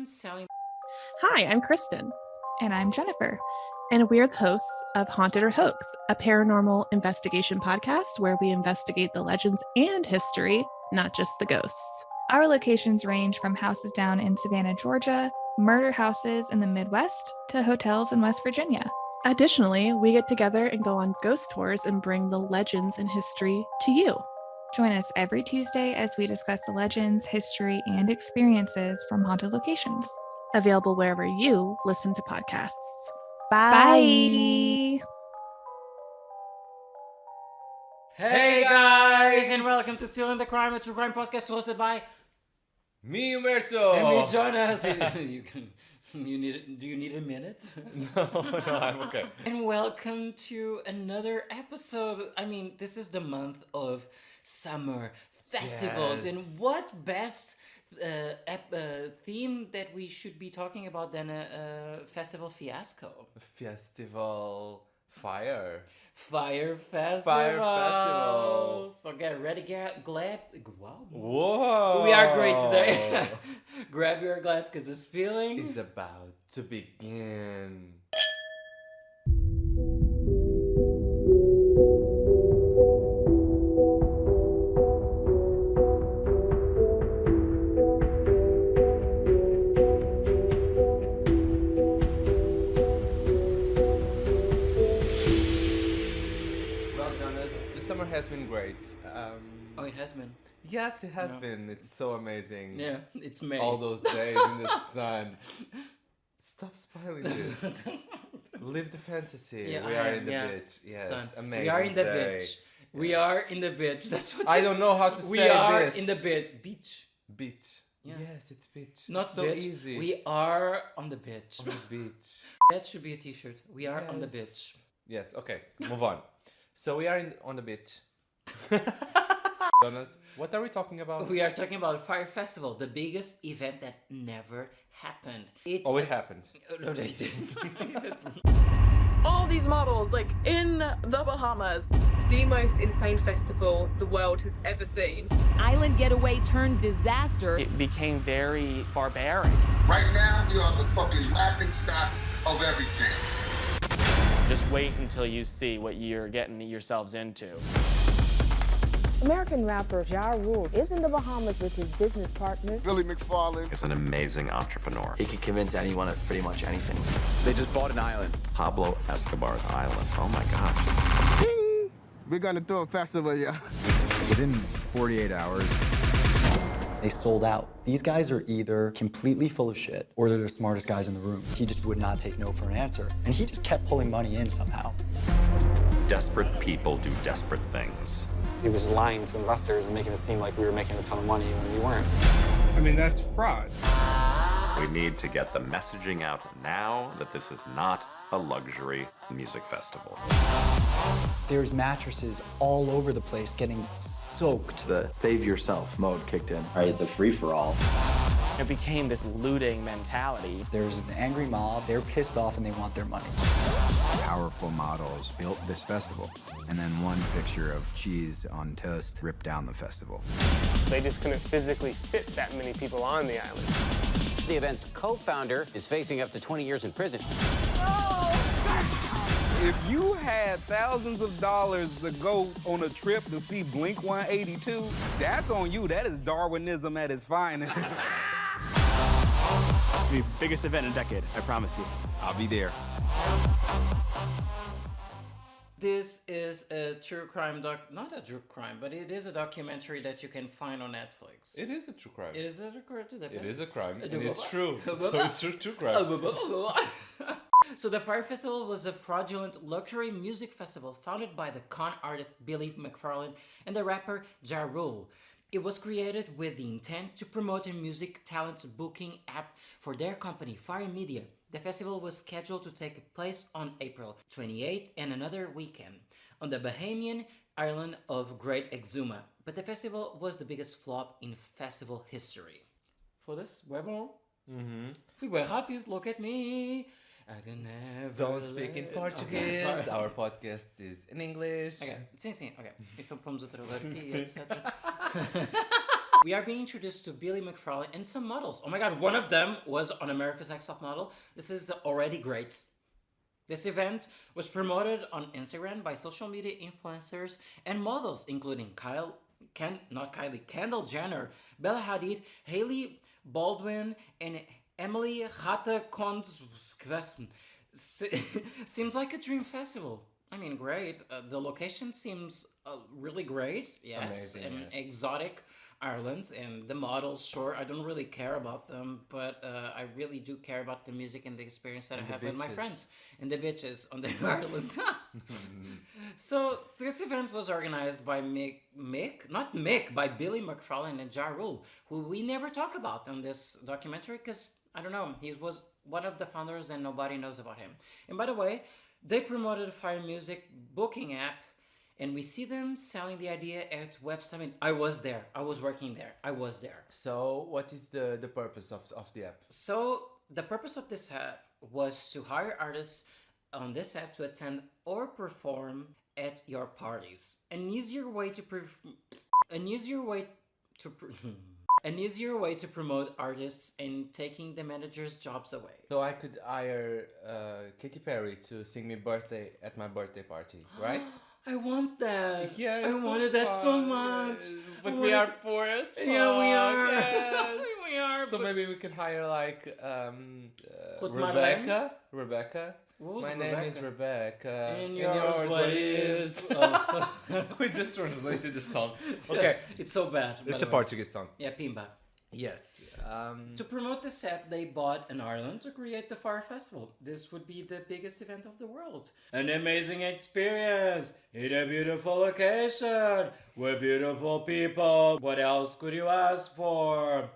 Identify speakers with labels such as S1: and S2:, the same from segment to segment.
S1: I'm Sally.
S2: Hi, I'm Kristen.
S3: And I'm Jennifer.
S2: And we're the hosts of Haunted or Hoax, a paranormal investigation podcast where we investigate the legends and history, not just the ghosts.
S3: Our locations range from houses down in Savannah, Georgia, murder houses in the Midwest, to hotels in West Virginia.
S2: Additionally, we get together and go on ghost tours and bring the legends and history to you.
S3: Join us every Tuesday as we discuss the legends, history, and experiences from haunted locations.
S2: Available wherever you listen to podcasts.
S3: Bye.
S1: Hey guys, and welcome to Still in the Crime, a true crime podcast hosted by
S4: me, Umberto.
S1: and me, Jonas. Do you need a minute?
S4: No, I'm okay.
S1: And welcome to another episode. I mean, this is the month of summer festivals,
S4: Yes.
S1: and what best theme that we should be talking about than a festival fiasco?
S4: Festival Fyre.
S1: Fyre Festival.
S4: Fyre Festival.
S1: So get ready, glad. Wow.
S4: Whoa.
S1: We are great today. Grab your glass because this feeling
S4: is about to begin. Summer has been great.
S1: Oh, it has been.
S4: Yes, it has
S1: No.
S4: been. It's so amazing.
S1: Yeah, it's May.
S4: All those days in the sun. Stop spoiling this. Live the fantasy.
S1: Yeah,
S4: we are in the beach. Yes,
S1: Sun.
S4: amazing.
S1: We are in the
S4: day.
S1: beach. We are in the beach. That's what
S4: I
S1: you
S4: don't know how to
S1: We
S4: say
S1: are
S4: this.
S1: in the beach.
S4: Beach.
S1: Yeah.
S4: Yes, it's beach.
S1: Not
S4: so
S1: beach.
S4: easy.
S1: We are on the beach.
S4: on the beach.
S1: That should be a t-shirt. We are on the
S4: Yes.
S1: beach.
S4: Yes. Okay. Move on. So we are on the beach. Jonas, what are we talking about?
S1: We are talking about Fyre Festival, the biggest event that never happened. It
S4: happened.
S1: No, they didn't.
S5: All these models, like in the Bahamas. The most insane festival the world has ever seen.
S6: Island getaway turned disaster.
S7: It became very barbaric.
S8: Right now, we are the fucking laughing stock of everything.
S7: Just wait until you see what you're getting yourselves into.
S9: American rapper Ja Rule is in the Bahamas with his business partner,
S8: Billy McFarland
S10: is an amazing entrepreneur.
S11: He could convince anyone of pretty much anything.
S10: They just bought an island. Pablo Escobar's island. Oh my gosh.
S8: Ding! We're gonna throw a festival, yeah.
S12: Within 48 hours,
S11: they sold out. These guys are either completely full of shit or they're the smartest guys in the room. He just would not take no for an answer. And he just kept pulling money in somehow.
S10: Desperate people do desperate things.
S13: He was lying to investors and making it seem like we were making a ton of money when we weren't.
S14: I mean, that's fraud.
S10: We need to get the messaging out now that this is not a luxury music festival.
S11: There's mattresses all over the place getting soaked.
S15: The save yourself mode kicked in.
S16: Right, it's a free-for-all.
S7: It became this looting mentality.
S11: There's an angry mob, they're pissed off and they want their money.
S12: Powerful models built this festival, and then one picture of cheese on toast ripped down the festival.
S17: They just couldn't physically fit that many people on the island.
S18: The event's co-founder is facing up to 20 years in prison.
S14: If you had thousands of dollars to go on a trip to see Blink 182, that's on you. That is Darwinism at its finest.
S17: The biggest event in a decade, I promise you.
S12: I'll be there.
S1: This is a true crime not a true crime, but it is a documentary that you can find on Netflix.
S4: It is a true crime.
S1: It is a crime.
S4: It is a crime, and it's true. So it's true crime.
S1: So the Fyre Festival was a fraudulent luxury music festival founded by the con artist Billy McFarland and the rapper Ja Rule. It was created with the intent to promote a music talent booking app for their company, Fyre Media. The festival was scheduled to take place on April 28th and another weekend on the Bahamian island of Great Exuma. But the festival was the biggest flop in festival history. For this, Weber? Fui bem rápido, look at me. I can never
S4: Don't speak in Portuguese.
S1: Okay,
S4: our podcast is in English.
S1: Ok, sim, ok. Então vamos outra vez aqui, etc. We are being introduced to Billy McFarland and some models. Oh my god, one of them was on America's Next Top Model. This is already great. This event was promoted on Instagram by social media influencers and models, including Kendall Jenner, Bella Hadid, Hailey Baldwin, and Emily Ratajkowski. Seems like a dream festival. I mean, great. The location seems really great. Yes,
S4: amazing,
S1: and
S4: yes.
S1: exotic Ireland, and the models. Sure, I don't really care about them, but I really do care about the music and the experience that I have with my friends and the bitches on the island. So this event was organized by by Billy McFarland and Ja Rule, who we never talk about on this documentary because I don't know, he was one of the founders and nobody knows about him. And by the way, they promoted a Fyre Music booking app, and we see them selling the idea at Web Summit. I was there. I was working there. I was there.
S4: So what is the purpose of the app?
S1: So the purpose of this app was to hire artists on this app to attend or perform at your parties. An easier way to promote artists and taking the manager's jobs away.
S4: So I could hire Katy Perry to sing me birthday at my birthday party, right?
S1: I want that.
S4: Yes,
S1: I wanted that so much.
S4: But we are poor as fuck.
S1: Yeah, we are.
S4: Yes.
S1: We are.
S4: So maybe we could hire like
S1: Marlene?
S4: Rebecca.
S1: What was
S4: My
S1: Rebecca?
S4: name is Rebecca.
S1: And yours, what is? Oh.
S4: We just translated the song. Okay.
S1: It's so bad.
S4: It's a Portuguese song.
S1: Yeah, Pimba.
S4: Yes.
S1: To promote the set, they bought an island to create the Fyre Festival. This would be the biggest event of the world. An amazing experience in a beautiful location with beautiful people. What else could you ask for?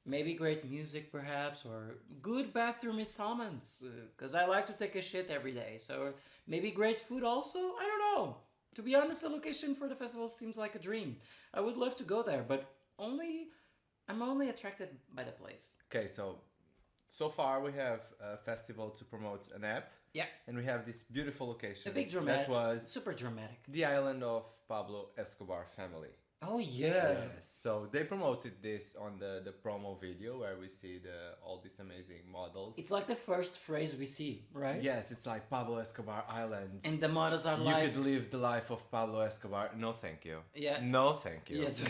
S1: Maybe great music, perhaps, or good bathroom installments. Because I like to take a shit every day. So maybe great food also? I don't know. To be honest, the location for the festival seems like a dream. I would love to go there, but I'm only attracted by the place.
S4: Okay, so far we have a festival to promote an app.
S1: Yeah.
S4: And we have this beautiful location.
S1: A big dramatic.
S4: That was
S1: super dramatic.
S4: The island of Pablo Escobar family.
S1: Oh yeah.
S4: Yes. So they promoted this on the promo video where we see all these amazing models.
S1: It's like the first phrase we see, right?
S4: Yes, it's like Pablo Escobar Island.
S1: And the models are
S4: you
S1: like...
S4: You could live the life of Pablo Escobar. No, thank you.
S1: Yeah.
S4: No, thank you.
S1: Yes.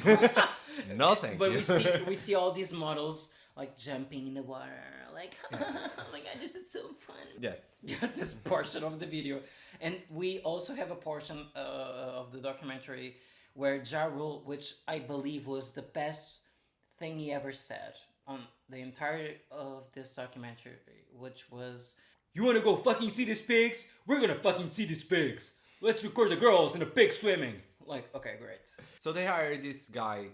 S4: No, thank
S1: but
S4: you.
S1: But we see all these models like jumping in the water, like, oh my god, this is so fun.
S4: Yes.
S1: Yeah, this portion of the video. And we also have a portion of the documentary where Ja Rule, which I believe was the best thing he ever said on the entirety of this documentary, which was, "You wanna go fucking see these pigs? We're gonna fucking see these pigs. Let's record the girls and the pigs swimming." Like, okay, great.
S4: So they hired this guy,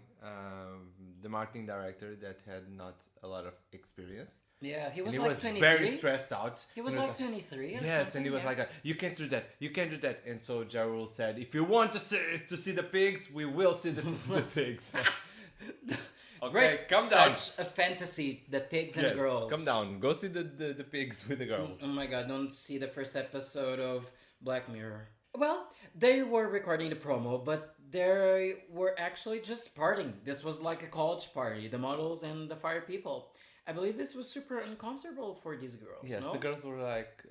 S4: the marketing director, that had not a lot of experience.
S1: Yeah, he was
S4: and
S1: like
S4: he was
S1: 23.
S4: very stressed out.
S1: He was like 23 or
S4: yes,
S1: something.
S4: and he was like, "You can't do that. You can't do that." And so Ja Rule said, "If you want to see the pigs, we will see the pigs." Okay,
S1: great.
S4: Calm down.
S1: Such a fantasy, the pigs and the girls.
S4: Calm down. Go see the pigs with the girls.
S1: Oh my god, don't see the first episode of Black Mirror. Well, they were recording the promo, but they were actually just partying. This was like a college party, the models and the Fyre people. I believe this was super uncomfortable for these girls.
S4: Yes,
S1: no?
S4: The girls were like,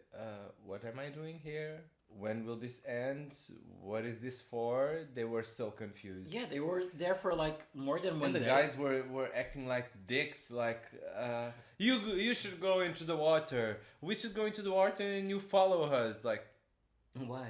S4: what am I doing here? When will this end? What is this for? They were so confused.
S1: Yeah, they were there for like more than one day.
S4: And the guys were acting like dicks, like, you should go into the water. We should go into the water and you follow us. Like,
S1: why?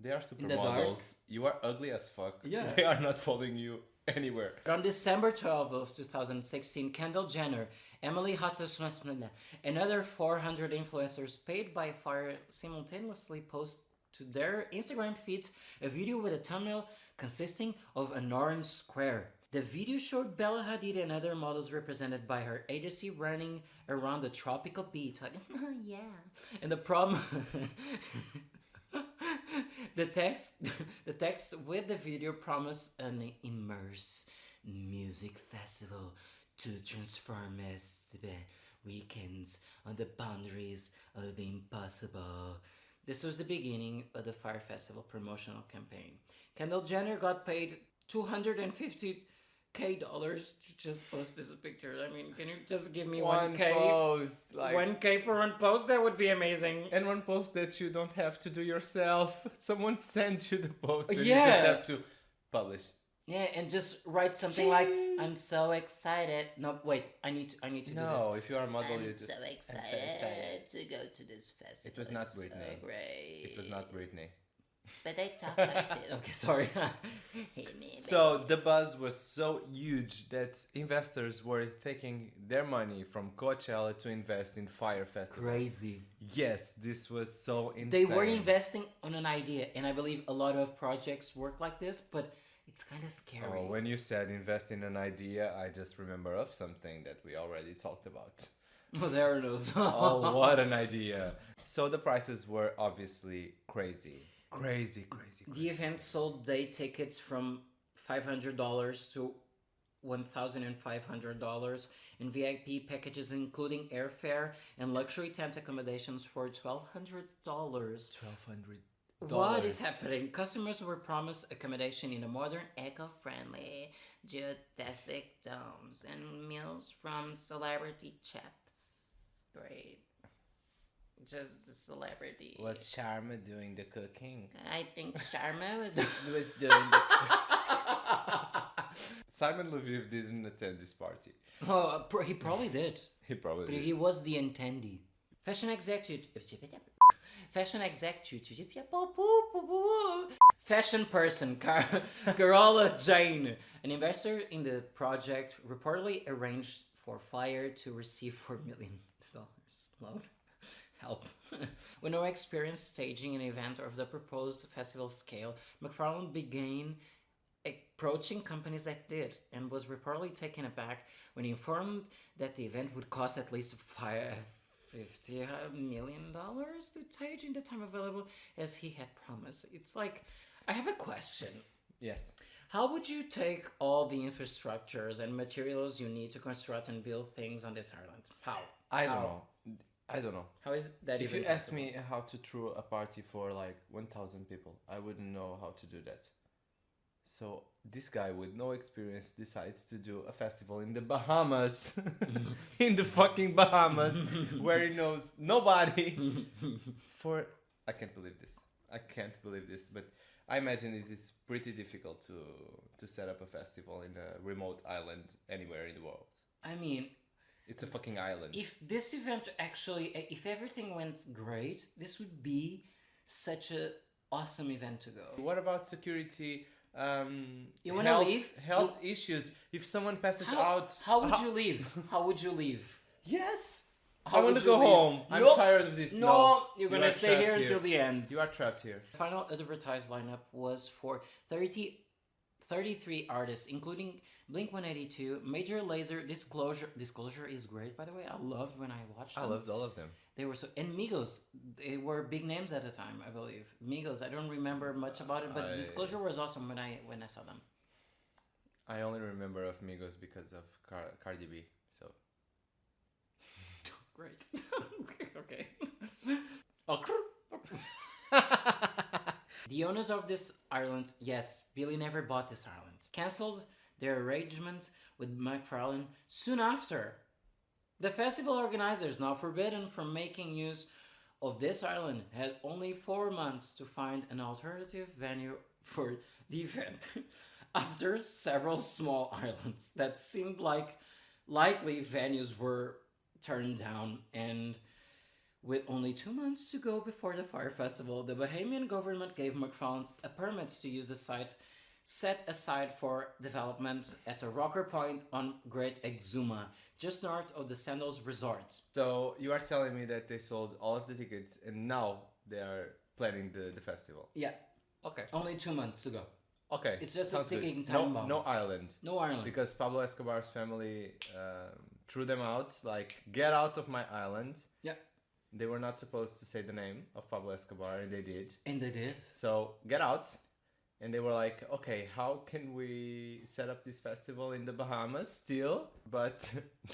S4: They are supermodels. You are ugly as fuck.
S1: Yeah.
S4: They are not following you anywhere.
S1: On December 12th of 2016, Kendall Jenner, Emily Ratajkowski, and other 400 influencers paid by Fyre simultaneously post to their Instagram feeds a video with a thumbnail consisting of an orange square. The video showed Bella Hadid and other models represented by her agency running around the tropical beach, like, oh yeah. And the problem... The text with the video promised an immersive music festival to transform weekends on the boundaries of the impossible. This was the beginning of the Fyre Festival promotional campaign. Kendall Jenner got paid $250 $1,000 to just post this picture. I mean, can you just give me
S4: One
S1: 1K?
S4: post, like
S1: 1K for one post? That would be amazing.
S4: And one post that you don't have to do yourself. Someone sent you the post and you
S1: Yeah.
S4: just have to publish.
S1: Yeah, and just write something like, "I'm so excited." No, wait, I need to do this.
S4: No, if you are a model,
S1: I'm
S4: you just...
S1: so excited to go to this festival.
S4: It was not
S1: It's
S4: Britney.
S1: So great.
S4: It was not Britney.
S1: But they talk like this. Okay, sorry.
S4: So the buzz was so huge that investors were taking their money from Coachella to invest in Fyre Festival.
S1: Crazy.
S4: Yes, this was so insane.
S1: They were investing on an idea, and I believe a lot of projects work like this, but it's kind of scary.
S4: Oh, when you said invest in an idea, I just remember of something that we already talked about.
S1: Oh, there it is.
S4: Oh, what an idea. So the prices were obviously crazy. Crazy.
S1: The event sold day tickets from $500 to $1,500 and VIP packages including airfare and luxury tent accommodations for $1,200.
S4: $1,200.
S1: What is happening? Customers were promised accommodation in a modern, eco-friendly, geodesic domes and meals from celebrity chefs. Great. Just the celebrity.
S4: Was Sharma doing the cooking?
S1: I think Sharma was
S4: doing the... Simon Leviev didn't attend this party.
S1: Oh, he probably did.
S4: He probably
S1: But
S4: did.
S1: he was the attendee. Fashion executive. Fashion person, Carola Jane, an investor in the project, reportedly arranged for Fyre to receive $4 million loan. Help. With no experience staging an event of the proposed festival scale, McFarland began approaching companies that did and was reportedly taken aback when informed that the event would cost at least $50 million to stage in the time available as he had promised. It's like, I have a question.
S4: Yes.
S1: How would you take all the infrastructures and materials you need to construct and build things on this island? How?
S4: I don't know.
S1: How is that
S4: If
S1: even
S4: you ask
S1: possible?
S4: me how to throw a party for like 1,000 people, I wouldn't know how to do that. So this guy with no experience decides to do a festival in the Bahamas, in the fucking Bahamas, where he knows nobody. I can't believe this. But I imagine it is pretty difficult to set up a festival in a remote island anywhere in the world.
S1: I mean,
S4: it's a fucking island.
S1: if this event actually, if everything went great, this would be such a awesome event to go.
S4: What about security?
S1: You wanna leave?
S4: Health issues. If someone passes
S1: How
S4: out,
S1: would you leave? How would you leave?
S4: Yes.
S1: How
S4: I want
S1: would
S4: to go
S1: you leave?
S4: home. I'm
S1: Nope.
S4: tired of this.
S1: No, you're
S4: You
S1: gonna
S4: are
S1: stay here
S4: trapped
S1: until the end.
S4: You are trapped here.
S1: The final advertised lineup was for 33 artists, including Blink-182, Major Lazer, Disclosure is great, by the way. I loved when I watched them.
S4: I loved all of them.
S1: They were and Migos, they were big names at the time, I believe. Migos, I don't remember much about it, but Disclosure was awesome when I saw them.
S4: I only remember of Migos because of Cardi B. So
S1: great. Okay. The owners of this island, yes, Billy never bought this island, cancelled their arrangement with McFarland soon after. The festival organizers, now forbidden from making use of this island, had only 4 months to find an alternative venue for the event. After several small islands that seemed like likely venues were turned down, and with only 2 months to go before the Fyre Festival, the Bahamian government gave McFarland a permit to use the site set aside for development at a rocker point on Great Exuma, just north of the Sandals Resort.
S4: So you are telling me that they sold all of the tickets and now they are planning the festival?
S1: Yeah.
S4: Okay.
S1: Only 2 months to go.
S4: Okay.
S1: It's just
S4: sounds
S1: a ticking
S4: good.
S1: time bomb.
S4: No island.
S1: No island.
S4: Because Pablo Escobar's family threw them out, like, get out of my island.
S1: Yeah.
S4: They were not supposed to say the name of Pablo Escobar, and they did.
S1: And they did.
S4: So, get out. And they were like, okay, how can we set up this festival in the Bahamas still, but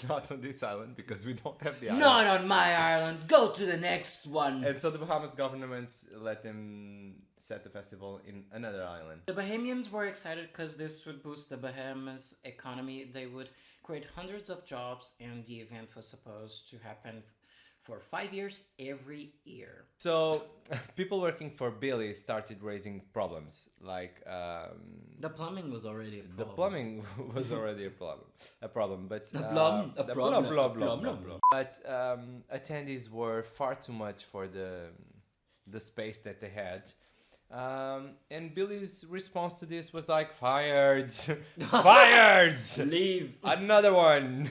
S4: not on this island because we don't have the island.
S1: Not on my island. Go to the next one.
S4: And so the Bahamas government let them set the festival in another island.
S1: The Bahamians were excited because this would boost the Bahamas economy. They would create hundreds of jobs, and the event was supposed to happen for 5 years every year.
S4: So people working for Billy started raising problems, like
S1: the plumbing was already a problem.
S4: The plumbing was already a problem, but But attendees were far too much for the space that they had. And Billy's response to this was like, fired, fired,
S1: leave,
S4: another one.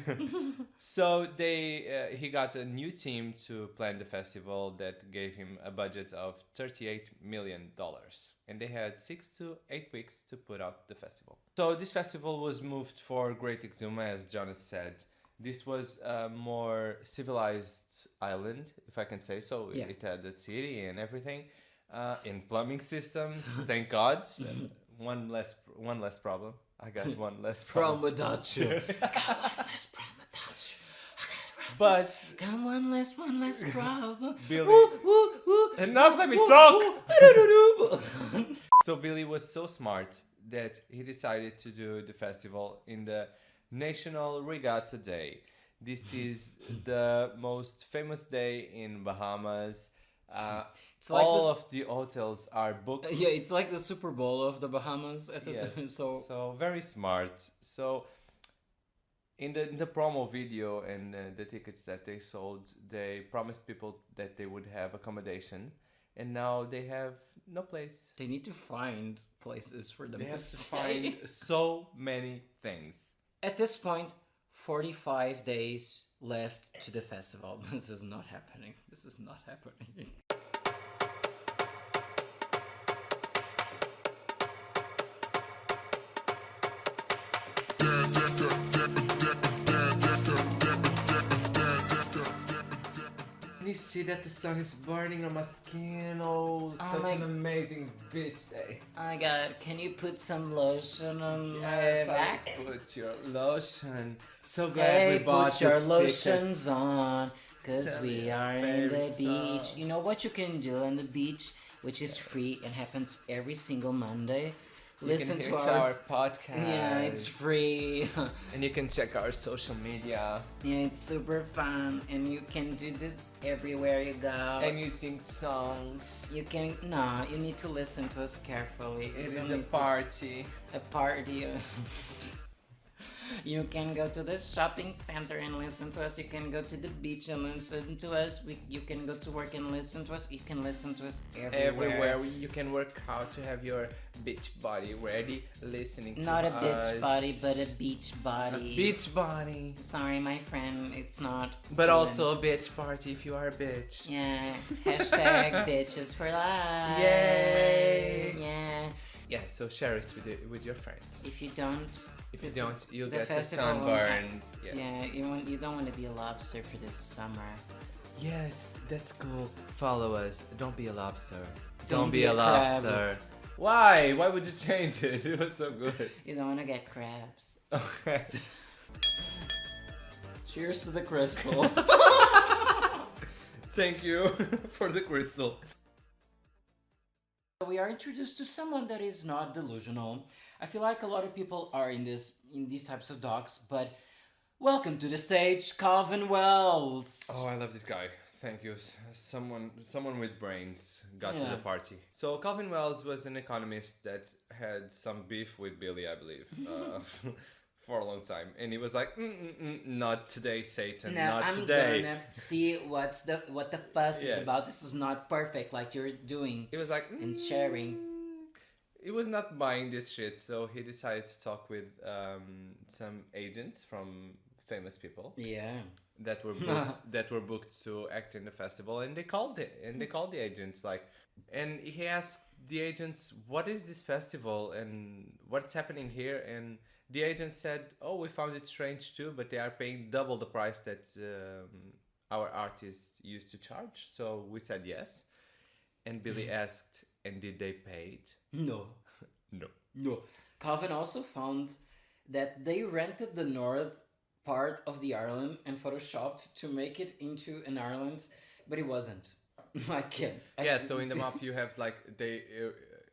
S4: So he got a new team to plan the festival that gave him a budget of $38 million. And they had 6 to 8 weeks to put out the festival. So this festival was moved for Great Exuma, as Jonas said. This was a more civilized island, if I can say so.
S1: Yeah.
S4: It had a city and everything. In plumbing systems, thank God. One less problem. I got one less problem.
S1: without you. I got one less problem without you.
S4: But
S1: got one less problem.
S4: Billy, enough. Let me talk. So Billy was so smart that he decided to do the festival in the National Regatta Day. This is the most famous day in Bahamas.
S1: It's like
S4: all of the hotels are booked.
S1: Yeah, it's like the Super Bowl of the Bahamas.
S4: Yes, so very smart. So in the promo video and the tickets that they sold, they promised people that they would have accommodation, and now they have no place.
S1: They need to find places for them
S4: They
S1: to
S4: have to
S1: stay.
S4: find so many things.
S1: At this point, 45 days left to the festival. This is not happening. This is not happening.
S4: You see that the sun is burning on my skin. Oh, such an amazing bitch day.
S1: Oh my god, can you put some lotion on
S4: Yes,
S1: my back?
S4: put your lotion. So glad we bought
S1: put your
S4: the
S1: lotions
S4: tickets.
S1: on, cause
S4: Tell
S1: we
S4: me your
S1: are in the
S4: favorite
S1: beach.
S4: song.
S1: You know what you can do on the beach, which is free and happens every single Monday?
S4: You can hear to our podcast.
S1: Yeah, it's free.
S4: And you can check our social media.
S1: Yeah, it's super fun, and you can do this everywhere you go.
S4: And you sing songs.
S1: You need to listen to us carefully.
S4: It
S1: You
S4: is
S1: don't
S4: a
S1: need to-
S4: party.
S1: A party. You can go to the shopping center and listen to us. You can go to the beach and listen to us. You can go to work and listen to us. You can listen to us everywhere.
S4: You can work out to have your beach body ready, listening
S1: Not
S4: to
S1: a bitch
S4: us.
S1: body, but a beach body.
S4: A beach body.
S1: Sorry, my friend, it's not.
S4: But
S1: fluent.
S4: also a bitch party if you are a bitch.
S1: Yeah. Hashtag bitches for life.
S4: Yay.
S1: Yeah.
S4: Yeah, so share it with your friends.
S1: If you don't,
S4: You'll
S1: the
S4: get a
S1: festival
S4: sunburn. Yes.
S1: Yeah, you don't want to be a lobster for this summer.
S4: Yes, that's cool. Follow us. Don't be a lobster.
S1: Don't
S4: be
S1: be
S4: a
S1: a crab.
S4: lobster. Why? Why would you change it? It was so good.
S1: You don't want to get crabs.
S4: Okay.
S1: Cheers to the crystal.
S4: Thank you for the crystal.
S1: We are introduced to someone that is not delusional. I feel like a lot of people are in these types of docs, but welcome to the stage, Calvin Wells.
S4: Oh, I love this guy. Thank you. Someone with brains got to
S1: Yeah.
S4: the party. So Calvin Wells was an economist that had some beef with Billy, I believe, for a long time, and he was like, "Not today, Satan.
S1: No,
S4: not
S1: I'm
S4: today."
S1: gonna see what the fuss
S4: Yes.
S1: is about. This is not perfect, like you're doing.
S4: He was like,
S1: and sharing.
S4: He was not buying this shit, so he decided to talk with some agents from famous people.
S1: Yeah.
S4: That were booked to act in the festival, and they called the agents and he asked the agents, "What is this festival and what's happening here?" And the agent said, "Oh, we found it strange too, but they are paying double the price that our artists used to charge." So we said yes, and Billy asked, "And did they pay it?"
S1: No.
S4: No.
S1: Calvin also found that they rented the north part of the island and photoshopped to make it into an island, but it wasn't. I can't.
S4: Yeah, so in the map you have like they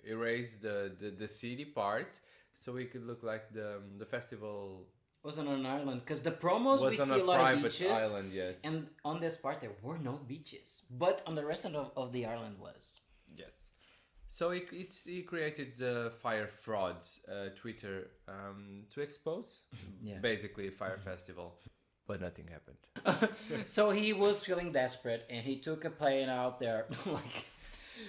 S4: erased the city part, so it could look like the festival
S1: was on an island, because the promos
S4: was
S1: we
S4: on
S1: see a lot of beaches,
S4: island, yes.
S1: And on this part there were no beaches, but on the rest of the island was.
S4: Yes. So he created the Fyre Frauds Twitter to expose basically Fyre Festival, but nothing happened.
S1: So he was feeling desperate, and he took a plane out there like,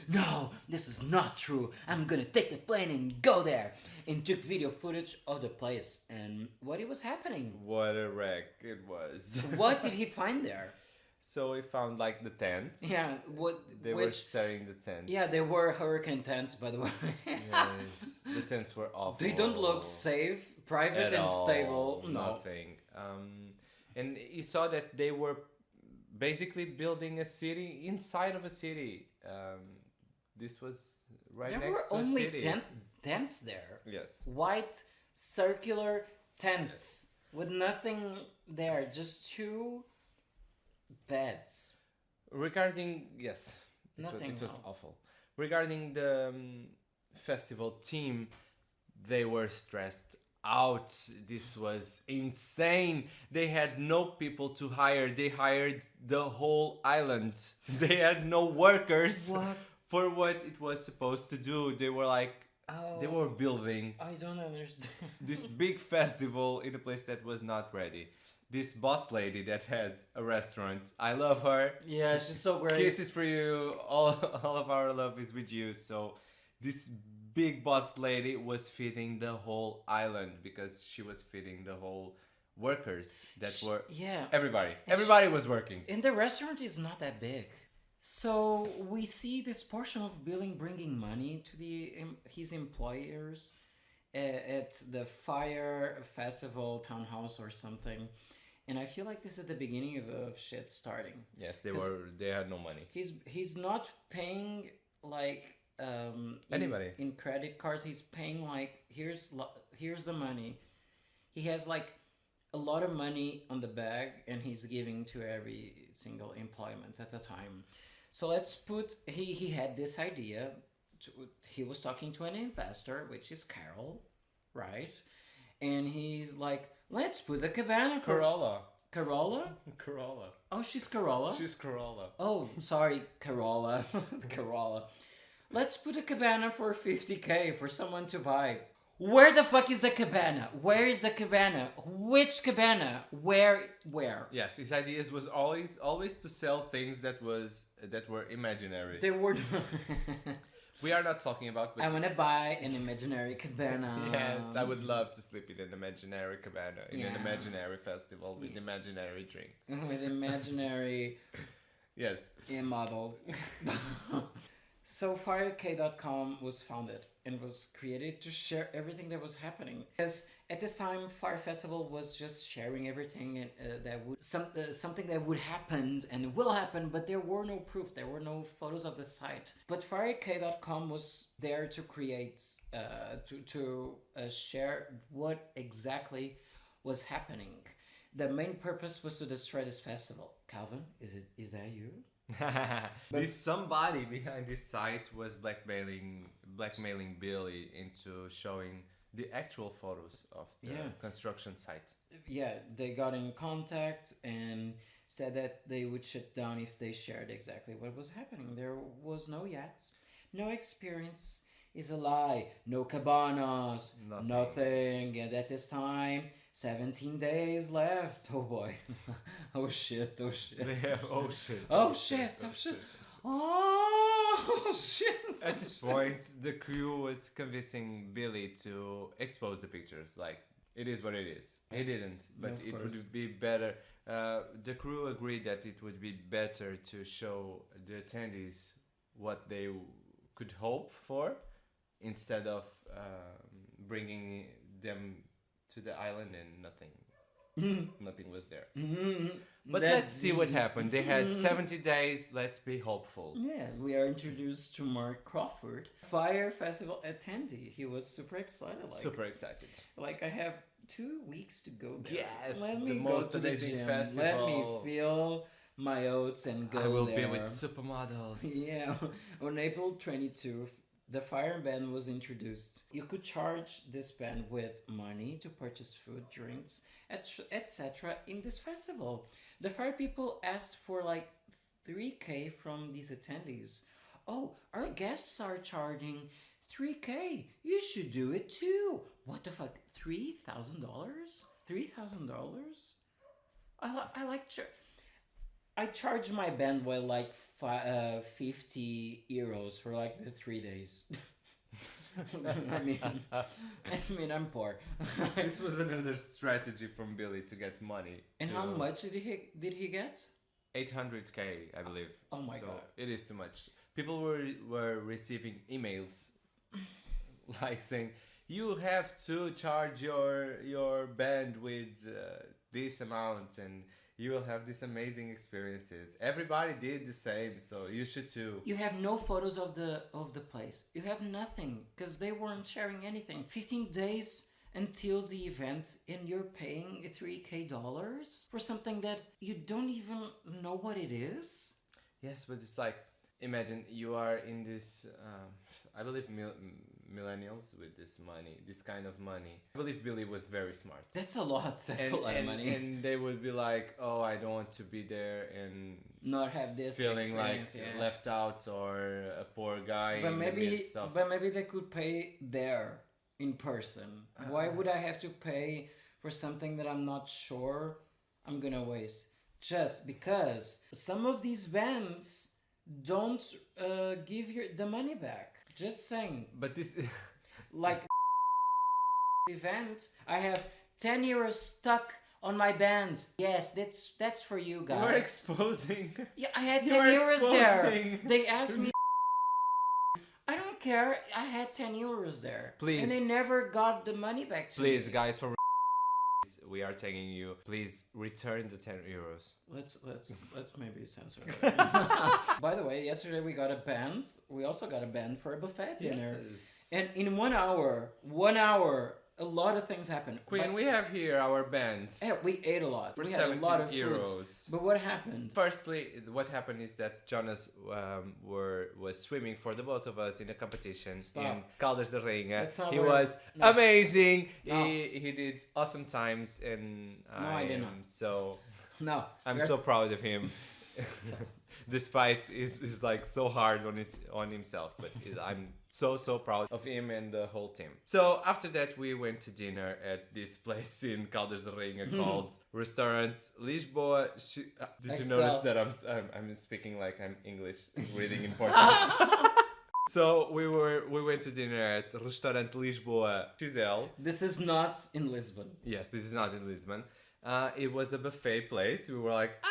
S1: no, this is not true. I'm gonna take the plane and go there, and took video footage of the place and what was happening.
S4: What a wreck it was.
S1: What did he find there?
S4: So he found like the tents.
S1: Yeah,
S4: they were selling the tents.
S1: Yeah, they were hurricane tents, by the way.
S4: Yes, the tents were awful.
S1: They don't look safe, private, and stable. No.
S4: Nothing. And he saw that they were basically building a city inside of a city. This was right next to a city.
S1: There were only tents there.
S4: Yes.
S1: White circular tents with nothing there, just two beds.
S4: Regarding
S1: nothing.
S4: It was awful. Regarding the festival team, they were stressed out. This was insane. They had no people to hire. They hired the whole island. They had no workers for what it was supposed to do. They were like, they were building.
S1: I don't understand.
S4: This big festival in a place that was not ready. This boss lady that had a restaurant, I love her.
S1: Yeah, she's so great.
S4: Kisses for you. All of our love is with you. So this big boss lady was feeding the whole island because she was feeding the whole workers that were everybody was working.
S1: And the restaurant is not that big. So we see this portion of Billy bringing money to his employers at the Fyre Festival Townhouse or something. And I feel like this is the beginning of shit starting.
S4: Yes, they had no money.
S1: He's not paying like
S4: anybody
S1: in credit cards. He's paying like here's the money. He has like a lot of money on the bag, and he's giving to every single employment at the time. So let's put he had this idea. He was talking to an investor, which is Carol, right? And he's like, let's put a cabana for
S4: Corolla.
S1: Corolla?
S4: Corolla.
S1: Oh, she's Corolla?
S4: She's Corolla.
S1: Oh, sorry, Corolla. Corolla. Let's put a cabana for $50K for someone to buy. Where the fuck is the cabana? Where is the cabana? Which cabana? Where?
S4: Yes, his ideas was always to sell things that were imaginary.
S1: They were
S4: We are not talking about...
S1: I want to buy an imaginary cabana.
S4: Yes, I would love to sleep in an imaginary cabana, in an imaginary festival with imaginary drinks.
S1: With imaginary...
S4: Yes.
S1: models. So FyreK.com was founded and was created to share everything that was happening. Because at this time, Fyre Festival was just sharing everything that would something that would happen and will happen, but there were no proof. There were no photos of the site. But FyreK.com was there to create, to share what exactly was happening. The main purpose was to destroy this festival. Calvin, is that you?
S4: This somebody behind this site was blackmailing Billy into showing the actual photos of the construction site.
S1: Yeah, they got in contact and said that they would shut down if they shared exactly what was happening. There was no yachts, no experience is a lie, no cabanas, nothing. And at this time, 17 days left. Oh boy. Oh shit.
S4: Oh shit. At this point, the crew was convincing Billy to expose the pictures. Like, it is what it is. He didn't, but it would be better. The crew agreed that it would be better to show the attendees what they could hope for instead of bringing them to the island and nothing Nothing was there. But let's see what happened. They had 70 days. Let's be hopeful.
S1: Yeah, we are introduced to Mark Crawford, Fyre Festival attendee. He was super excited.
S4: Super excited.
S1: Like, I have 2 weeks to go there.
S4: Yes,
S1: let me
S4: the
S1: go
S4: most
S1: to the
S4: amazing
S1: gym.
S4: festival.
S1: Let me feel my oats and go there.
S4: I will be with Supermodels.
S1: Yeah, on April 22nd, the Fyre band was introduced. You could charge this band with money to purchase food, drinks, etc. in this festival. The Fyre people asked for like $3,000 from these attendees. Oh, our guests are charging $3,000. You should do it too. What the fuck? $3,000? $3,000? I charge my band with like 50 euros for like the 3 days. I mean, I'm poor.
S4: This was another strategy from Billy to get money.
S1: And how much did he get?
S4: 800K, I believe.
S1: Oh my god!
S4: It is too much. People were receiving emails like saying, you have to charge your band with this amount and you will have these amazing experiences. Everybody did the same, so you should too.
S1: You have no photos of the place. You have nothing because they weren't sharing anything. 15 days until the event, and you're paying $3,000 for something that you don't even know what it is.
S4: Yes, but it's like, imagine you are in this. I believe millennials with this money, this kind of money. I believe Billy was very smart.
S1: That's a lot. That's a lot of money.
S4: And they would be like, oh, I don't want to be there and
S1: not have this
S4: feeling like left out or a poor guy.
S1: But maybe they could pay there in person. Why would I have to pay for something that I'm not sure I'm gonna waste? Just because some of these bands don't give the money back. Just saying.
S4: But this
S1: like event, I have 10 euros stuck on my band. Yes, that's for you guys.
S4: You're exposing.
S1: Yeah, I had 10 euros there. They asked me. I don't care. I had 10 euros there.
S4: Please.
S1: And they never got the money back to me.
S4: Please, guys, from we are tagging you. Please return the 10 euros.
S1: Let's maybe censor that. By the way, yesterday we got a band. We also got a band for a buffet dinner. Yes. And in 1 hour, a lot of things happened.
S4: Queen, we have here our bands.
S1: Yeah, we ate a lot.
S4: For
S1: we had a lot of
S4: euros.
S1: Food. But what happened?
S4: Firstly, what happened is that Jonas was swimming for the both of us in a competition in Caldas da Rainha. He was amazing. No. He did awesome times, and I am so proud of him. Despite is like so hard on himself, but I'm so proud of him and the whole team. So after that we went to dinner at this place in Caldas da Rainha called Restaurant Lisboa. Did you notice that I'm speaking like I'm English, reading in Portuguese? So we went to dinner at Restaurant Lisboa XL.
S1: This is not in Lisbon.
S4: Yes, this is not in Lisbon. It was a buffet place. We were like,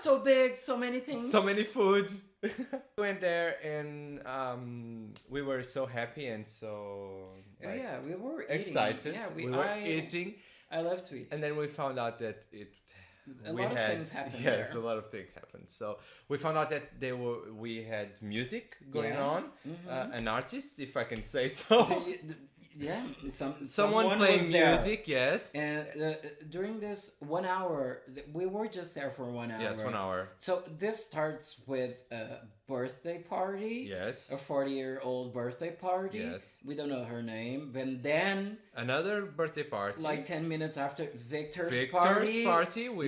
S1: so big, so many things,
S4: so many food. We went there and we were so happy and so
S1: we were
S4: excited.
S1: Yeah,
S4: we were eating.
S1: I love to eat.
S4: And then we found out that
S1: a lot of things happened.
S4: Yes, a lot of things happened. So we found out that we had music going on, an artist, if I can say so.
S1: Yeah,
S4: someone playing music, yes.
S1: And during this 1 hour, we were just there for 1 hour.
S4: Yes, 1 hour.
S1: So this starts with a birthday party.
S4: Yes.
S1: A 40-year-old birthday party.
S4: Yes.
S1: We don't know her name. And then
S4: another birthday party.
S1: Like 10 minutes after Victor's
S4: party.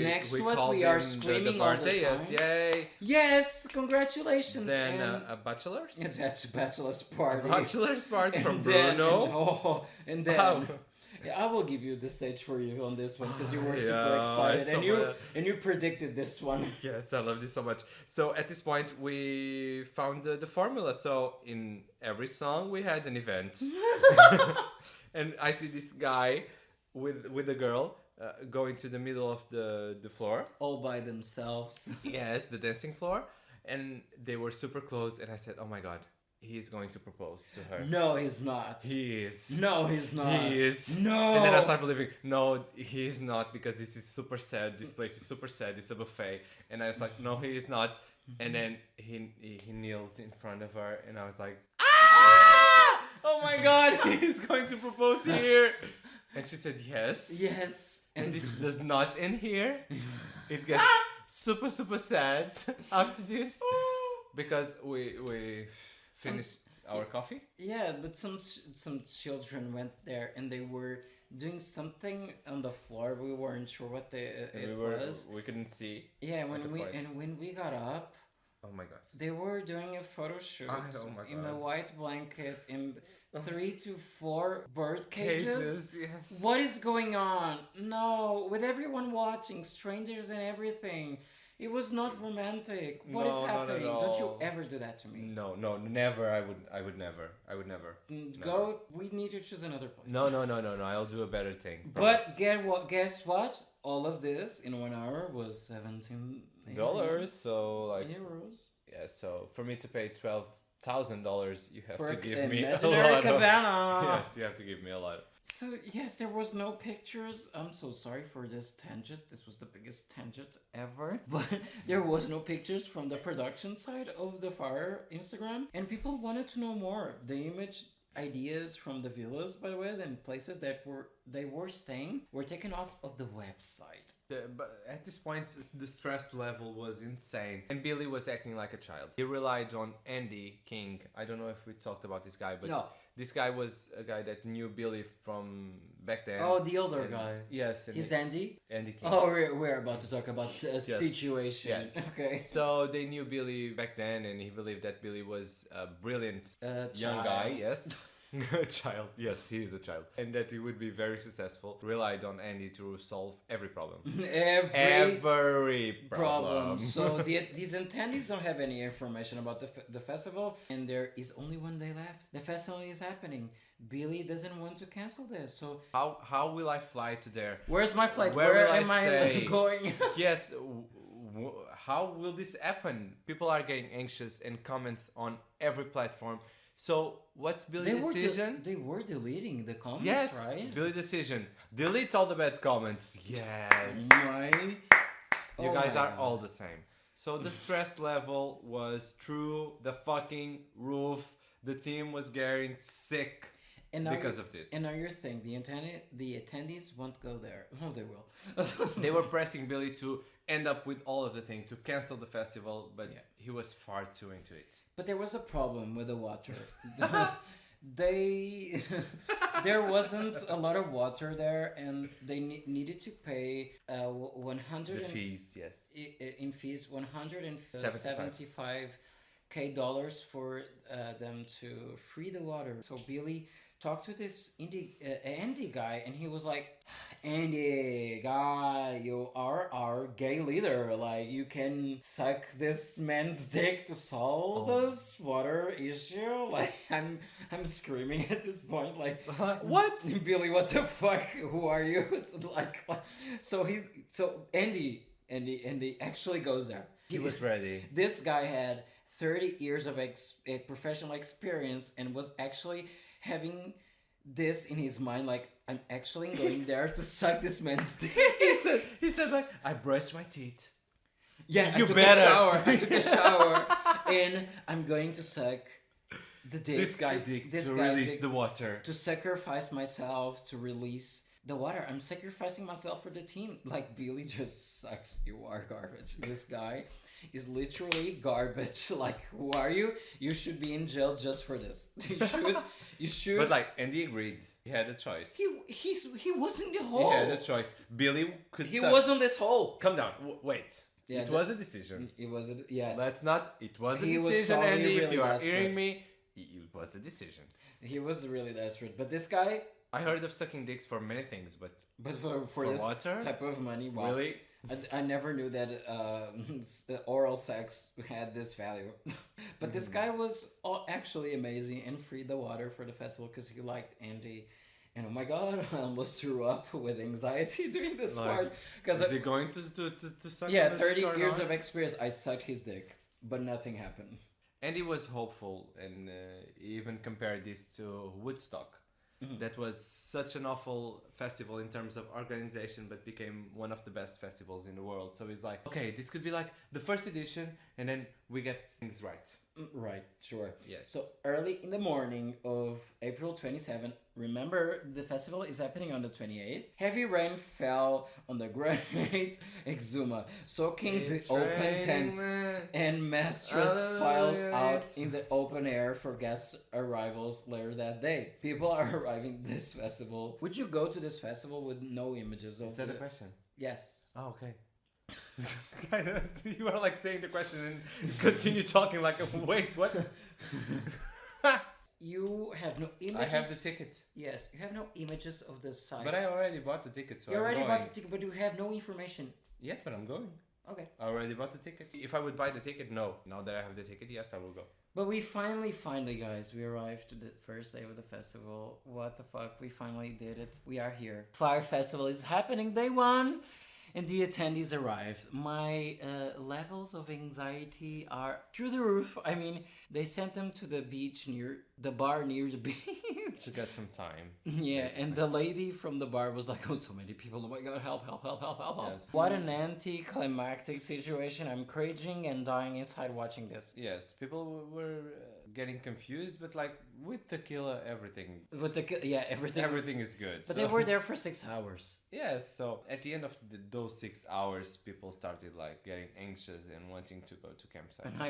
S1: Next to us, we are screaming all the time.
S4: Yes, yay.
S1: Yes, congratulations.
S4: Then a bachelor's.
S1: Yeah, that's a bachelor's party.
S4: A bachelor's party from Bruno.
S1: And then I will give you the stage for you on this one because you were super excited and you predicted this one.
S4: Yes, I love this so much. So at this point we found the formula. So in every song we had an event, and I see this guy with a girl going to the middle of the floor
S1: all by themselves.
S4: Yes, the dancing floor, and they were super close, and I said, "Oh my god." he's going to propose to her.
S1: No, he's not.
S4: He is.
S1: No, he's not.
S4: He is.
S1: No.
S4: And then I start believing, no, he's not, because this is super sad. This place is super sad. It's a buffet. And I was like, no, he is not. And then he kneels in front of her, and I was like, ah! Oh my God, he's going to propose here. And she said yes.
S1: Yes.
S4: And this does not end here. It gets super, super sad after this, because we finished our coffee.
S1: Yeah, but some children went there and they were doing something on the floor. We weren't sure what it was.
S4: We couldn't see.
S1: Yeah, when we got up.
S4: Oh my God.
S1: They were doing a photo shoot in the white blanket in 3 to 4 bird cages.
S4: Yes.
S1: What is going on? No, with everyone watching, strangers and everything. It was not romantic. What is happening? Don't you ever do that to me?
S4: No, never. I would never.
S1: Go. We need to choose another place.
S4: No. I'll do a better thing.
S1: But guess what? All of this in 1 hour was $17.
S4: So like
S1: euros.
S4: Yeah. So for me to pay $12,000, you have
S1: for
S4: to give me a
S1: imaginary
S4: lot.
S1: Cabana.
S4: Yes, you have to give me a lot.
S1: So yes, there was no pictures. I'm so sorry for this tangent. This was the biggest tangent ever. But there was no pictures from the production side of the Fyre Instagram. And people wanted to know more. The image ideas from the villas, by the way, and places that they were staying were taken off of the website.
S4: But at this point, the stress level was insane. And Billy was acting like a child. He relied on Andy King. I don't know if we talked about this guy, but
S1: no.
S4: This guy was a guy that knew Billy from back then.
S1: Oh, the older guy.
S4: Yes.
S1: He's Andy?
S4: Andy King.
S1: Oh, we're about to talk about a situation.
S4: Yes.
S1: Okay.
S4: So they knew Billy back then, and he believed that Billy was a brilliant young guy. Yes. A child. Yes, he is a child. And that he would be very successful. Relied on Andy to solve every problem. Every problem.
S1: So these attendees don't have any information about the festival, and there is only one day left. The festival is happening. Billy doesn't want to cancel this. So
S4: how will I fly to there?
S1: Where's my flight? Where am I going?
S4: Yes. How will this happen? People are getting anxious and comment on every platform. So what's Billy's decision?
S1: They were deleting the comments,
S4: yes,
S1: right?
S4: Billy's decision. Delete all the bad comments. Yes.
S1: Right?
S4: You guys are all the same. So the stress level was through the fucking roof. The team was getting sick because of this.
S1: And now you're thinking, the attendees won't go there. Oh, they will.
S4: They were pressing Billy to end up with all of the thing, to cancel the festival, but he was far too into it.
S1: But there was a problem with the water. There wasn't a lot of water there, and they needed to pay $100
S4: the fees, yes.
S1: In fees, $175K for them to free the water. So Billy talked to this Andy guy, and he was like, Andy guy, you are our gay leader. Like, you can suck this man's dick to solve this water issue. Like, I'm screaming at this point. Like,
S4: what?
S1: Billy, what the fuck? Who are you? So Andy actually goes there.
S4: He was ready.
S1: This guy had 30 years of professional experience and was actually having this in his mind, like, I'm actually going there to suck this man's dick.
S4: He said like, I brushed my teeth.
S1: Yeah, I took a shower and I'm going to suck the dick.
S4: This guy's dick to release the water.
S1: To sacrifice myself to release the water. I'm sacrificing myself for the team. Like, Billy just sucks. You are garbage. This guy is literally garbage. Like, who are you? You should be in jail just for this. You should.
S4: But like, Andy agreed. He had a choice.
S1: He was in the hole.
S4: He had a choice. Billy could.
S1: He was on this hole.
S4: Calm down. Wait.
S1: Yeah,
S4: it was a decision.
S1: It was a yes.
S4: Let's not. It was a decision, Andy. If you are hearing me, it was a decision.
S1: He was really desperate, but this guy.
S4: I heard of sucking dicks for many things, but
S1: for this
S4: water?
S1: type of money, wow.
S4: Really?
S1: I never knew that oral sex had this value. But this guy was actually amazing and freed the water for the festival because he liked Andy. And oh my god, I almost threw up with anxiety during this part.
S4: Is he going to suck?
S1: Yeah, 30 years of experience. I sucked his dick, but nothing happened.
S4: And he was hopeful, and he even compared this to Woodstock. That was such an awful festival in terms of organization, but became one of the best festivals in the world. So he's like, okay, this could be like the first edition, and then we get things right.
S1: Right, sure.
S4: Yes.
S1: So early in the morning of April 27th, remember the festival is happening on the 28th. Heavy rain fell on the Great Exuma, soaking the open tent, and mattress piled out in the open air for guest arrivals later that day. People are arriving this festival. Would you go to this festival with no images of?
S4: Is that a question?
S1: Yes.
S4: Oh, okay. You are like saying the question and continue talking like, wait, what?
S1: You have no images.
S4: I have the ticket.
S1: Yes, you have no images of the site.
S4: But I already bought the ticket, so
S1: you already
S4: I'm
S1: bought
S4: going.
S1: the ticket, but you have no information.
S4: Yes, but I'm going.
S1: Okay.
S4: I already bought the ticket. If I would buy the ticket, no. Now that I have the ticket, yes, I will go.
S1: But we finally, guys, we arrived to the first day of the festival. What the fuck? We finally did it. We are here. Fyre Festival is happening day one. And the attendees arrived. My levels of anxiety are through the roof. I mean, they sent them to the beach the bar near the beach.
S4: To get some time.
S1: Yeah,
S4: basically.
S1: and the lady from the bar was like, oh, so many people. Oh my God, help.
S4: Yes.
S1: What an anticlimactic situation. I'm cringing and dying inside watching this.
S4: Yes, people were getting confused, but like with tequila, everything.
S1: Everything
S4: is good.
S1: But they were there for 6 hours.
S4: Yes, so at the end of those 6 hours, people started like getting anxious and wanting to go to campsite.
S1: And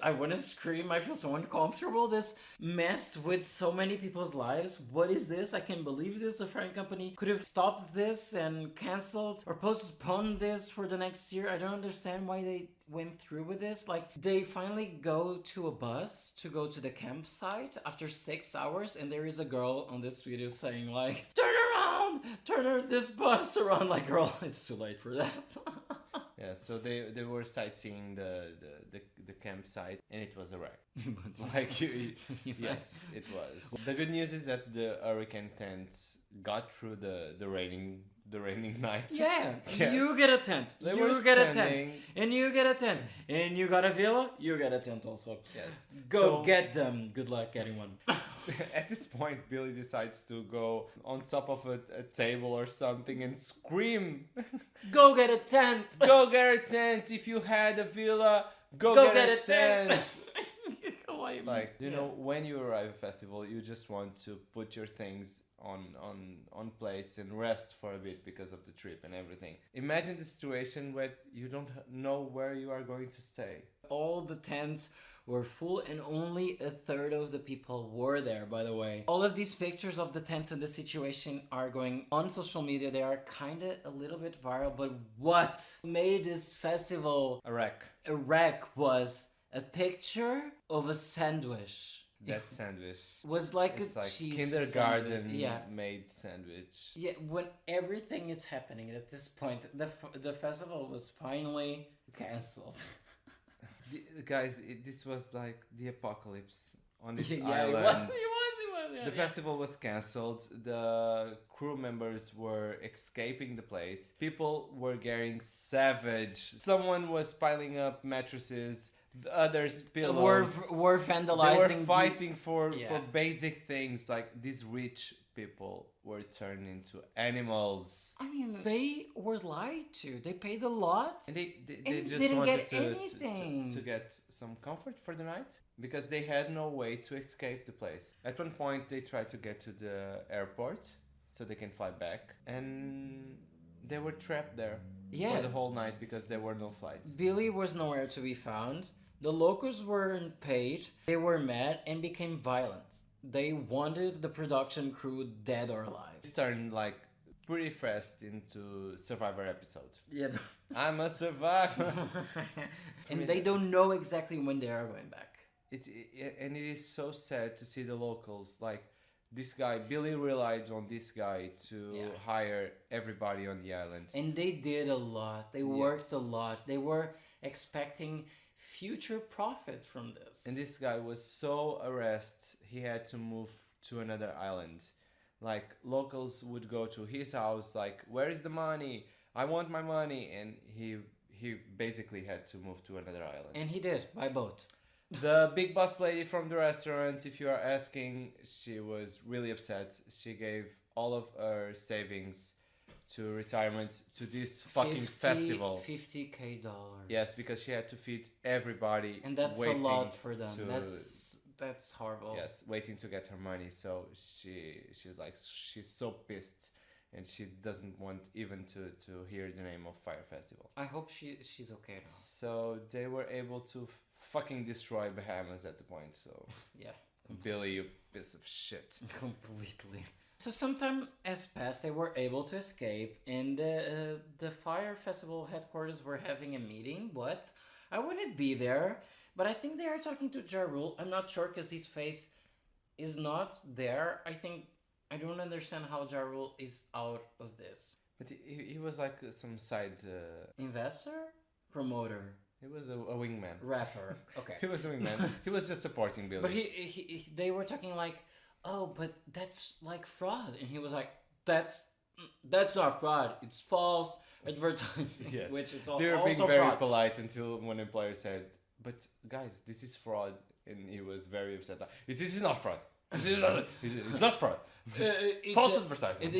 S1: I wanna scream. I feel so uncomfortable. This messed with so many people's lives. What is this? I can't believe this. The Fyre company could have stopped this and canceled or postponed this for the next year. I don't understand why they went through with this. Like, they finally go to a bus to go to the campsite after 6 hours, and there is a girl on this video saying like, turn this bus around. Like, girl, it's too late for that.
S4: Yeah, so they were sightseeing the campsite, and it was a wreck. Yes, it was. The good news is that the hurricane tents got through the raining night.
S1: Yeah,
S4: yes.
S1: You get a tent.
S4: They
S1: you
S4: were
S1: get a
S4: standing.
S1: tent. And you get a tent. And you got a villa, you get a tent also.
S4: Yes.
S1: Go get them. Good luck getting one.
S4: At this point, Billy decides to go on top of a table or something and scream.
S1: Go get a tent.
S4: Go get a tent. If you had a villa, go get a tent. Like, you know, when you arrive at a festival, you just want to put your things on place and rest for a bit because of the trip and everything. Imagine the situation where you don't know where you are going to stay.
S1: All the tents were full and only a third of the people were there, by the way. All of these pictures of the tents and the situation are going on social media. They are kind of a little bit viral, but what made this festival
S4: a
S1: wreck was a picture of a sandwich.
S4: That sandwich
S1: was like
S4: it's
S1: a
S4: like
S1: cheese
S4: kindergarten
S1: sandwich.
S4: made sandwich.
S1: Yeah, when everything is happening at this point, the festival was finally cancelled.
S4: Guys, this was like the apocalypse on this
S1: Yeah,
S4: island.
S1: it was,
S4: The festival was cancelled. The crew members were escaping the place. People were getting savage. Someone was piling up mattresses. The others pillows.
S1: Were vandalizing.
S4: They were fighting for basic things. Like, these rich people were turned into animals.
S1: I mean, they were lied to. They paid a lot.
S4: And they just
S1: didn't
S4: wanted
S1: get anything.
S4: to get some comfort for the night because they had no way to escape the place. At one point, they tried to get to the airport so they can fly back. And they were trapped there for the whole night because there were no flights. Billy
S1: was nowhere to be found. The locals weren't paid. They were mad and became violent. They wanted the production crew dead or alive.
S4: It's turned like pretty fast into Survivor episode.
S1: Yeah.
S4: I'm a survivor.
S1: And they don't know exactly when they are going back.
S4: And it is so sad to see the locals like this guy. Billy relied on this guy to hire everybody on the island.
S1: And they did a lot. They worked a lot. They were expecting future profit from this.
S4: And this guy was so harassed, he had to move to another island. Like, locals would go to his house, like, where is the money? I want my money. And he basically had to move to another island.
S1: And he did, by boat.
S4: The big boss lady from the restaurant, if you are asking, she was really upset. She gave all of her savings to retirement to this fucking festival.
S1: $50,000.
S4: Yes, because she had to feed everybody.
S1: And that's a lot for them. That's horrible.
S4: Yes, waiting to get her money. So she's like, she's so pissed. And she doesn't want even to hear the name of Fyre Festival.
S1: I hope she's okay now.
S4: So they were able to fucking destroy Bahamas at the point. So
S1: yeah,
S4: Billy, you piece of shit.
S1: Completely. So some time has passed. They were able to escape, and the Fyre Festival headquarters were having a meeting. But I wouldn't be there. But I think they are talking to Ja Rule. I'm not sure because his face is not there. I don't understand how Ja Rule is out of this.
S4: But he was like some side...
S1: investor? Promoter?
S4: He was a wingman.
S1: Rapper. Okay.
S4: He was a wingman. He was just supporting Billy.
S1: But they were talking like, oh, but that's like fraud. And he was like, that's not fraud. It's false advertising.
S4: Yes.
S1: Which is
S4: they were
S1: also
S4: being very
S1: fraud.
S4: polite until one employer said, but guys, this is fraud. And he was very upset. Like, this is not fraud. It's not fraud. False advertisement.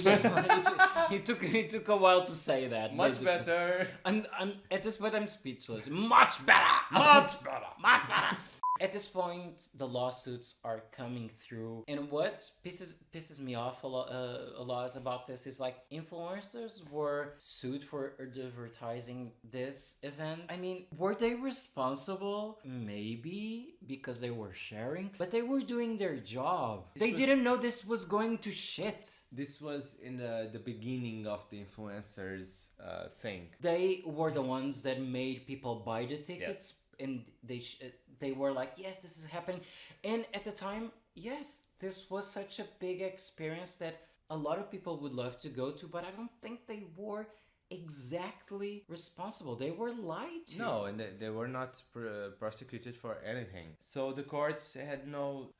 S1: It took a while to say that.
S4: Much
S1: basically.
S4: better.
S1: I'm at this point I'm speechless. Much better.
S4: Much better.
S1: Much better. At this point, the lawsuits are coming through, and what pisses me off a lot about this is like influencers were sued for advertising this event. I mean, were they responsible? Maybe because they were sharing, but they were doing their job. They didn't know this was going to shit.
S4: This was in the beginning of the influencers thing.
S1: They were the ones that made people buy the tickets.
S4: Yes.
S1: And they were like, yes, this is happening. And at the time, yes, this was such a big experience that a lot of people would love to go to, but I don't think they were exactly responsible. They were lied to.
S4: No, and they were not prosecuted for anything. So the courts had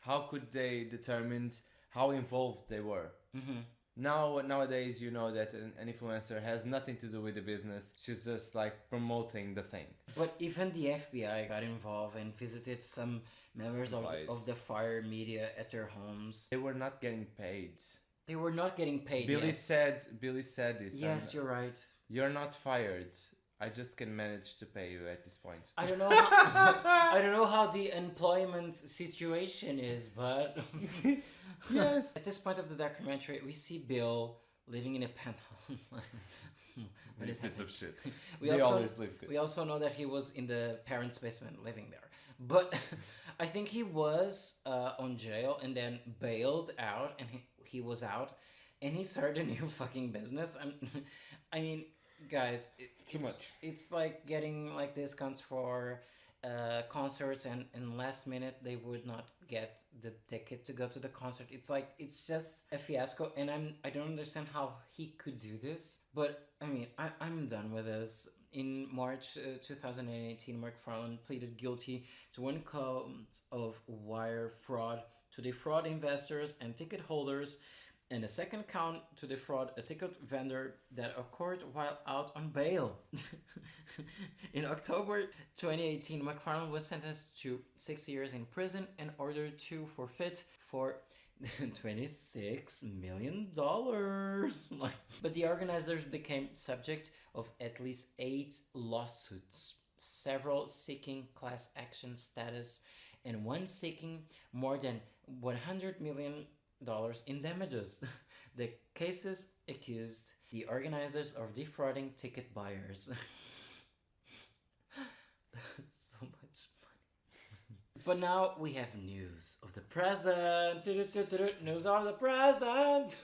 S4: how could they determine how involved they were?
S1: Mm-hmm.
S4: Nowadays, you know that an influencer has nothing to do with the business. She's just like promoting the thing.
S1: But even the FBI got involved and visited some members of the Fyre Media at their homes.
S4: They were not getting paid.
S1: They were not getting paid.
S4: Billy said this.
S1: Yes, you're right.
S4: You're not fired. I just can manage to pay you at this point.
S1: I don't know. I don't know how the employment situation is, but
S4: yes.
S1: At this point of the documentary, we see Bill living in a penthouse. What is
S4: piece of shit.
S1: They always live good. We also know that he was in the parents' basement living there, but I think he was on jail and then bailed out, and he was out, and he started a new fucking business. I mean. Guys,
S4: too much.
S1: It's like getting like discounts for concerts, and last minute they would not get the ticket to go to the concert. It's just a fiasco, and I don't understand how he could do this. But I mean, I'm done with this. In March 2018, McFarland pleaded guilty to 1 count of wire fraud to defraud investors and ticket holders, and a second count to defraud a ticket vendor that occurred while out on bail. In October 2018, McFarland was sentenced to 6 years in prison and ordered to forfeit for $26 million. But the organizers became subject of at least 8 lawsuits, several seeking class action status, and one seeking more than $100 million in damages. The cases accused the organizers of defrauding ticket buyers. So much money. But now we have news of the present. News of the present.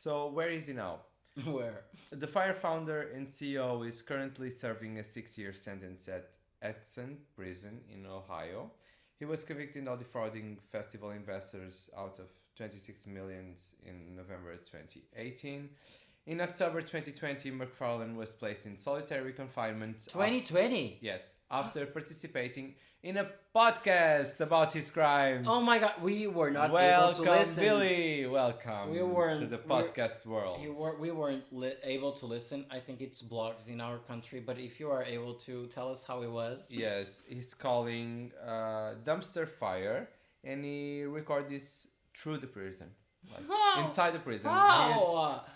S4: So where is he now?
S1: Where?
S4: The Fyre founder and CEO is currently serving a 6-year sentence at Edson Prison in Ohio. He was convicted of defrauding festival investors out of $26 million in November 2018. In October 2020, McFarland was placed in solitary confinement.
S1: 2020?
S4: Yes, after participating in a podcast about his crimes.
S1: Oh my God, we were not able to listen.
S4: Billy. Welcome
S1: We weren't
S4: to the podcast world.
S1: We weren't able to listen. I think it's blocked in our country. But if you are able to tell us how it was.
S4: Yes, he's calling Dumpster Fire, and he recorded this through the prison. Like, inside the prison.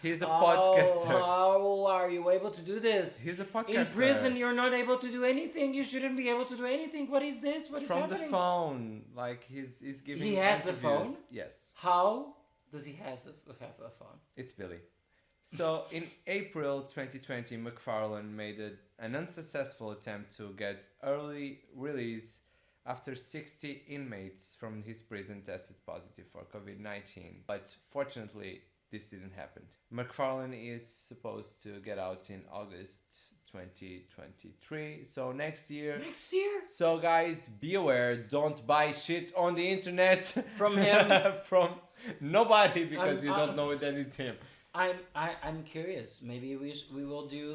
S4: He's a podcaster.
S1: How are you able to do this?
S4: He's a podcaster.
S1: In prison, you're not able to do anything. You shouldn't be able to do anything. What is this? What is happening?
S4: From the phone. Like, he's giving
S1: He has
S4: interviews.
S1: the phone?
S4: Yes.
S1: How does he have a phone?
S4: It's Billy. So, in April 2020, McFarland made an unsuccessful attempt to get early release after 60 inmates from his prison tested positive for COVID-19. But fortunately, this didn't happen. McFarland is supposed to get out in August 2023, so next year.
S1: Next year?
S4: So guys, be aware, don't buy shit on the internet
S1: from him.
S4: From nobody, because you don't know that it's him.
S1: I'm curious. Maybe we will do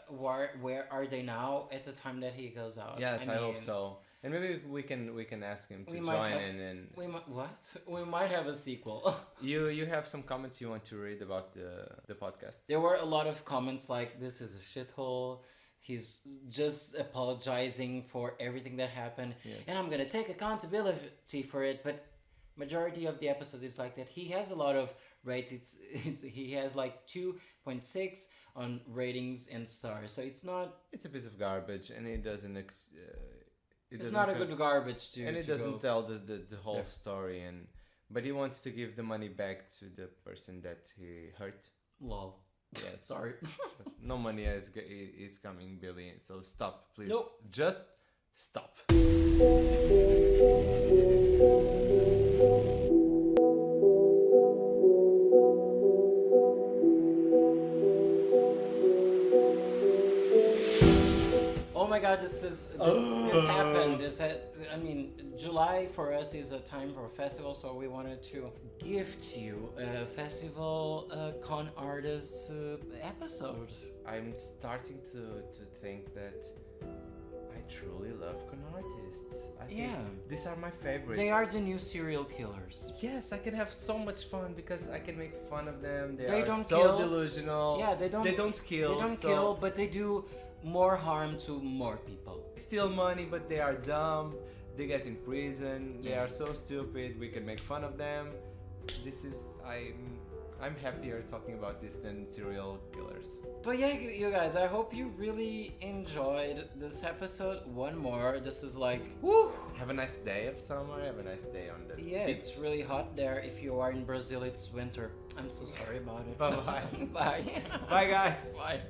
S1: where are they now at the time that he goes out?
S4: Yes, I hope so. And maybe we can ask him to join in. And
S1: we might have a sequel.
S4: You have some comments you want to read about the podcast?
S1: There were a lot of comments like, this is a shithole. He's just apologizing for everything that happened.
S4: Yes.
S1: And I'm gonna take accountability for it. But majority of the episode is like that. He has a lot of rates. He has like 2.6 on ratings and stars. So it's not.
S4: It's a piece of garbage, and it doesn't.
S1: It's not a good garbage to.
S4: And it doesn't tell the whole story. But he wants to give the money back to the person that he hurt.
S1: Lol.
S4: Yes.
S1: Sorry.
S4: No money is coming, Billy. So stop, please.
S1: Nope.
S4: Just stop.
S1: Oh my God! This happened. I mean, July for us is a time for a festival, so we wanted to gift you a festival con artist episode.
S4: I'm starting to think that I truly love con artists. I think these are my favorites.
S1: They are the new serial killers.
S4: Yes, I can have so much fun because I can make fun of them.
S1: They
S4: are
S1: don't
S4: so
S1: kill.
S4: Delusional.
S1: Yeah, they don't kill. They don't kill, but they do more harm to more people.
S4: Steal money, but they are dumb. They get in prison. They are so stupid. We can make fun of them. I'm happier talking about this than serial killers.
S1: But yeah, you guys, I hope you really enjoyed this episode. One more. This is like, woo!
S4: Have a nice day of summer. Have a nice day on the beach.
S1: It's really hot there. If you are in Brazil, it's winter. I'm so sorry about it.
S4: Bye-bye.
S1: Bye.
S4: Bye, guys.
S1: Bye.